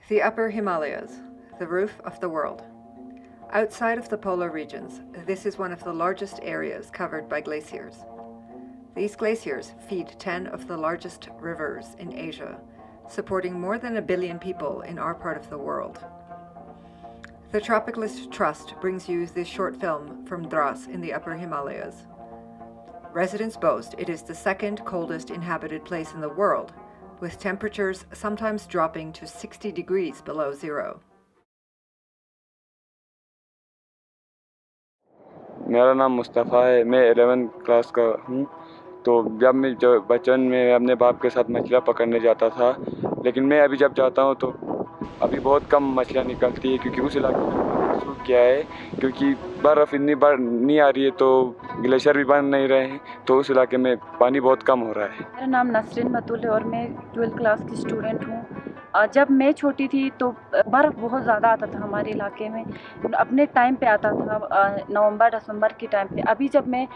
The Upper Himalayas, the roof of the world. Outside of the polar regions, this is one of the largest areas covered by glaciers. These glaciers feed 10 of the largest rivers in Asia, supporting more than 1 billion people in our part of the world. The Tropicalist Trust brings you this short film from Dras in the Upper Himalayas. Residents boast it is the second coldest inhabited place in the world, with temperatures sometimes dropping to 60 degrees below zero. मेरा नाम मुस्तफ़ा है। मैं 11th class का हूँ। तो जब मैं बचपन में अपने बाप के साथ मछलियाँ पकड़ने जाता था, लेकिन मैं अभी जब जाता हूँ तो अभी बहुत कम मछलियाँ निकलती है, क्योंकि उस इलाके में पानी सूख गया है, क्योंकि बर्फ़ इतनी बार नहीं आ रही है, तो ग्लेशियर भी बन नहीं रहे हैं, तो उस इलाके में पानी बहुत कम हो रहा है। मेरा नाम नसरिन बतूल है और मैं 12th क्लास की स्टूडेंट हूँ। जब मैं छोटी थी तो बर्फ़ बहुत ज़्यादा आता था हमारे इलाके में, अपने टाइम पे आता था, नवंबर दिसंबर के टाइम पे। अभी जब मैं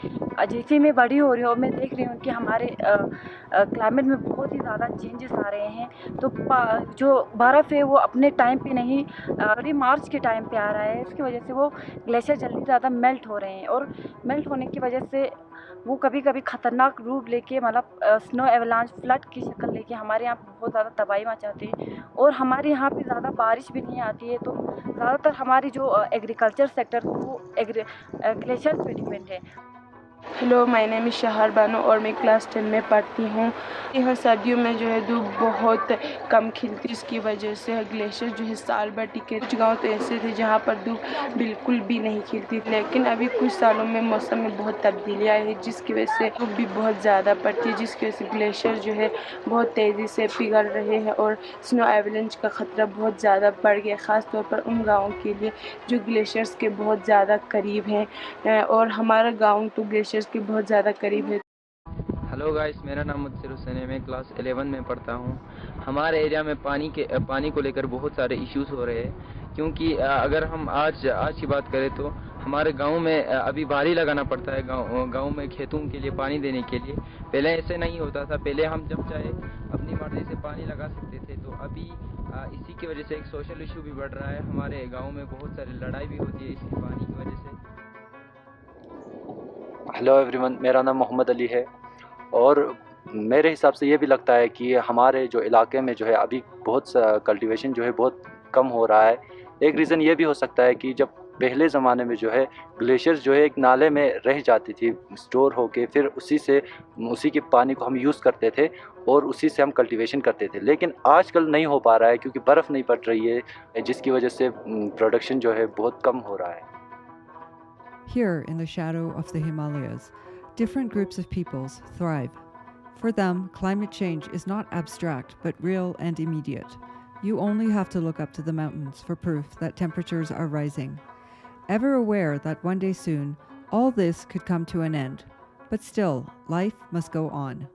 जैसे मैं बड़ी हो रही हूँ, मैं देख रही हूँ कि हमारे क्लाइमेट में बहुत ही ज़्यादा चेंजेस आ रहे हैं। तो जो बर्फ़ है वो अपने टाइम पे नहीं, अभी मार्च के टाइम पे आ रहा है। इसकी वजह से वो ग्लेशियर जल्दी ज़्यादा मेल्ट हो रहे हैं, और मेल्ट होने की वजह से वो कभी कभी ख़तरनाक रूप लेके, मतलब स्नो एवलांच फ्लड की शक्ल लेके हमारे यहाँ बहुत ज़्यादा तबाही मचाते हैं। और हमारे यहाँ पे ज़्यादा बारिश भी नहीं आती है, तो ज़्यादातर हमारी जो एग्रीकल्चर सेक्टर वो ग्लेशियर पे डिपेंड है। हेलो, माय नेम इज़ शहर बानो और मैं क्लास 10 में पढ़ती हूँ। यहाँ सर्दियों में जो है धूप बहुत कम खिलती, इसकी वजह से ग्लेशियर जो है साल भर टिके। कुछ गांव तो ऐसे थे जहाँ पर धूप बिल्कुल भी नहीं खिलती, लेकिन अभी कुछ सालों में मौसम में बहुत तब्दीली आई है, जिसकी वजह से धूप भी बहुत ज़्यादा पड़ती है, जिसकी वजह से ग्लेशियर जो है बहुत तेज़ी से पिघल रहे हैं और स्नो एवलांच का ख़तरा बहुत ज़्यादा बढ़ गया, ख़ास तौर पर उन गाँवों के लिए जो ग्लेशियर्स के बहुत ज़्यादा करीब हैं। और हमारा गाँव तो ग्लेशियर्स के बहुत ज़्यादा करीब है। हेलो गाइस, मेरा नाम मुदस्सिर हुसैन है। मैं क्लास 11 में पढ़ता हूँ। हमारे एरिया में पानी को लेकर बहुत सारे इश्यूज हो रहे हैं, क्योंकि अगर हम आज की बात करें तो हमारे गांव में अभी बारी लगाना पड़ता है गांव में खेतों के लिए पानी देने के लिए। पहले ऐसे नहीं होता था, पहले हम जब चाहे अपनी मर्जी से पानी लगा सकते थे। तो अभी इसी की वजह से एक सोशल इशू भी बढ़ रहा है। हमारे गाँव में बहुत सारी लड़ाई भी होती है इसी पानी की वजह से। हेलो एवरीवन, मेरा नाम मोहम्मद अली है और मेरे हिसाब से ये भी लगता है कि हमारे जो इलाके में जो है अभी बहुत कल्टीवेशन जो है बहुत कम हो रहा है। एक रीज़न ये भी हो सकता है कि जब पहले ज़माने में जो है ग्लेशियर्स जो है एक नाले में रह जाती थी स्टोर होके, फिर उसी के पानी को हम यूज़ करते थे और उसी से हम कल्टीवेशन करते थे, लेकिन आजकल नहीं हो पा रहा है क्योंकि बर्फ़ नहीं पड़ रही है, जिसकी वजह से प्रोडक्शन जो है बहुत कम हो रहा है। Here, in the shadow of the Himalayas, different groups of peoples thrive. For them, climate change is not abstract, but real and immediate. You only have to look up to the mountains for proof that temperatures are rising. Ever aware that one day soon, all this could come to an end. But still, life must go on.